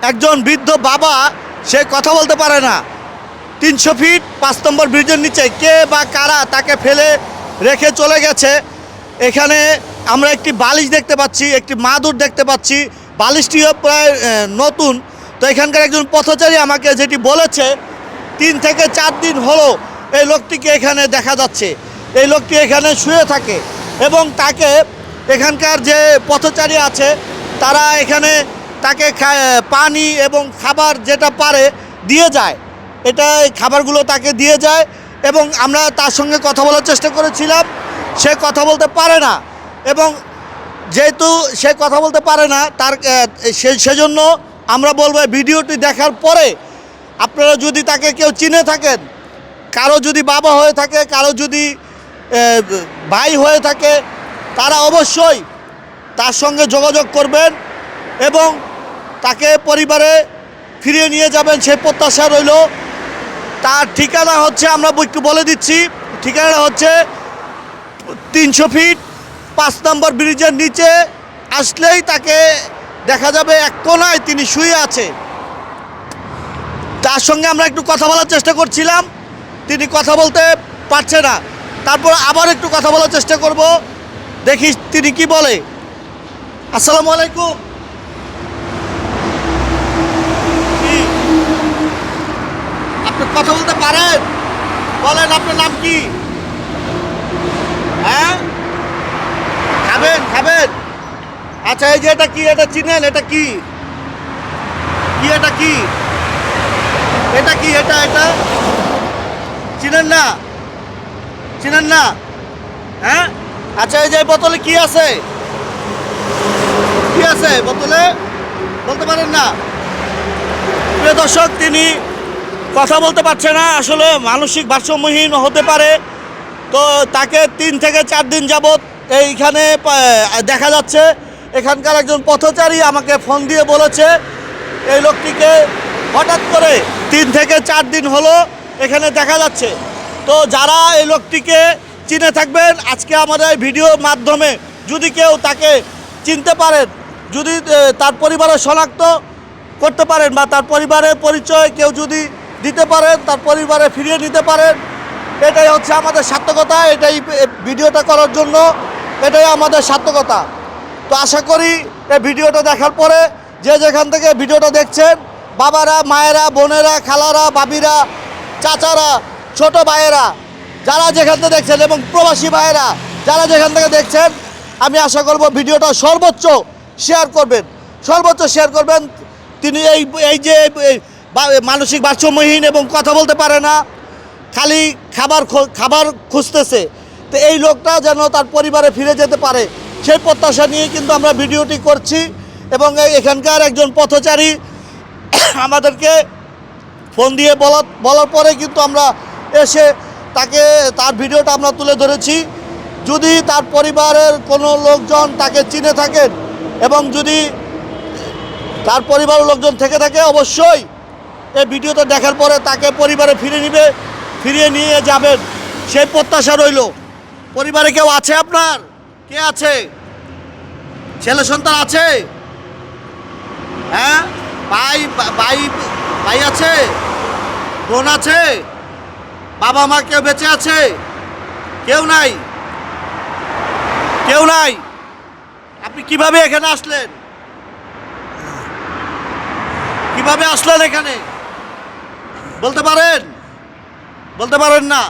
একজন বৃদ্ধ বাবা, সে কথা বলতে পারে না। 300 ফিট 5 নম্বর ব্রিজের নিচে কে বা কারা তাকে ফেলে রেখে চলে গেছে। এখানে আমরা একটি বালিশ দেখতে পাচ্ছি, একটি মাদুর দেখতে পাচ্ছি। বালিশটিও প্রায় নতুন। তো এখানকার একজন পথচারী আমাকে যেটি বলেছে, 3 থেকে 4 দিন হলো এই লোকটিকে এখানে দেখা যাচ্ছে। এই লোকটি এখানে শুয়ে থাকে এবং তাকে এখানকার যে পথচারী আছে তারা এখানে তাকে পানি এবং খাবার যেটা পারে দিয়ে যায়। এটা এই খাবারগুলো তাকে দিয়ে যায় এবং আমরা তার সঙ্গে কথা বলার চেষ্টা করেছিলাম। সে কথা বলতে পারে না এবং যেহেতু সে কথা বলতে পারে না তার সেজন্য আমরা বলবো ভিডিওটি দেখার পরে আপনারা যদি তাকে কেউ চিনে থাকেন, কারো যদি বাবা হয়ে থাকে, কারো যদি ভাই হয়ে থাকে, তারা অবশ্যই তার সঙ্গে যোগাযোগ করবেন এবং তাকে পরিবারে ফিরিয়ে নিয়ে যাবেন সেই প্রত্যাশা রইল। তার ঠিকানা হচ্ছে, আমরা একটু বলে দিচ্ছি, ঠিকানাটা হচ্ছে 300 ফিট 5 নম্বর ব্রিজের নিচে আসলেই তাকে দেখা যাবে এক কোনায় তিনি শুয়ে আছে। তার সঙ্গে আমরা একটু কথা বলার চেষ্টা করছিলাম, তিনি কথা বলতে পারছে না। তারপর আবার একটু কথা বলার চেষ্টা করব, দেখি তিনি কি বলে। আসসালামু আলাইকুম। আপনি কথা বলতে পারেন? বলেন আপনার নাম কি? হ্যাঁ, খাবেন খাবেন। আচ্ছা, এই যে এটা কি, এটা চিনেন? এটা কি কি এটা কি এটা কি এটা এটা চিনেন না? চিনেন না? হ্যাঁ, আচ্ছা, এই যে বোতলে কি আছে? কি আছে বোতলে? বলতে পারেন না? প্রিয় দর্শক, তিনি কথা বলতে পারছে না, আসলে মানসিক ভারসাম্যহীন হতে পারে। তো তাকে 3 থেকে 4 দিন যাবৎ এইখানে দেখা যাচ্ছে। এখানকার একজন পথচারী আমাকে ফোন দিয়ে বলেছে এই লোকটিকে হঠাৎ করে 3 থেকে 4 দিন হলো এখানে দেখা যাচ্ছে। তো যারা এই লোকটিকে চিনে থাকবেন, আজকে আমাদের ভিডিওর মাধ্যমে যদি কেউ তাকে চিনতে পারেন, যদি তার পরিবারের শনাক্ত করতে পারেন বা তার পরিবারের পরিচয় কেউ যদি দিতে পারেন, তার পরিবারে ফিরিয়ে নিতে পারেন, এটাই হচ্ছে আমাদের সার্থকতা। এটাই ভিডিওটা করার জন্য এটাই আমাদের সার্থকতা। তো আশা করি এই ভিডিওটা দেখার পরে যে যেখান থেকে ভিডিওটা দেখছেন, বাবারা, মায়েরা, বোনেরা, খালারা, বাবিরা, চাচারা, ছোট ভাইয়েরা, যারা যেখান থেকে দেখছেন এবং প্রবাসী ভাইয়েরা যারা যেখান থেকে দেখছেন, আমি আশা করব ভিডিওটা সর্বোচ্চ শেয়ার করবেন, সর্বোচ্চ শেয়ার করবেন। তিনি এই যে মানসিক ভারসাম্যহীন এবং কথা বলতে পারে না, খালি খাবার খুঁজতেছে, তো এই লোকটা যেন তার পরিবারে ফিরে যেতে পারে সেই প্রত্যাশা নিয়ে কিন্তু আমরা ভিডিওটি করছি। এবং এখানকার একজন পথচারী আমাদেরকে ফোন দিয়ে বলার পরে কিন্তু আমরা এসে তার ভিডিওটা আমরা তুলে ধরেছি। যদি তার পরিবারের কোনো লোকজন তাকে চিনে থাকেন এবং যদি তার পরিবারের লোকজন থেকে থাকে, অবশ্যই এই ভিডিওটা দেখার পরে তাকে পরিবারে ফিরিয়ে নিয়ে যাবেন সেই প্রত্যাশা রইল। পরিবারে কেউ আছে আপনার? কে আছে? ছেলে সন্তান আছে? হ্যাঁ, ভাই আছে? বোন আছে? বাবা মা কেউ বেঁচে আছে? কেউ নাই? কেউ নাই? আপনি কিভাবে এখানে আসলেন? কিভাবে আসলেন এখানে? বলতে পারেন? বলতে পারেন না?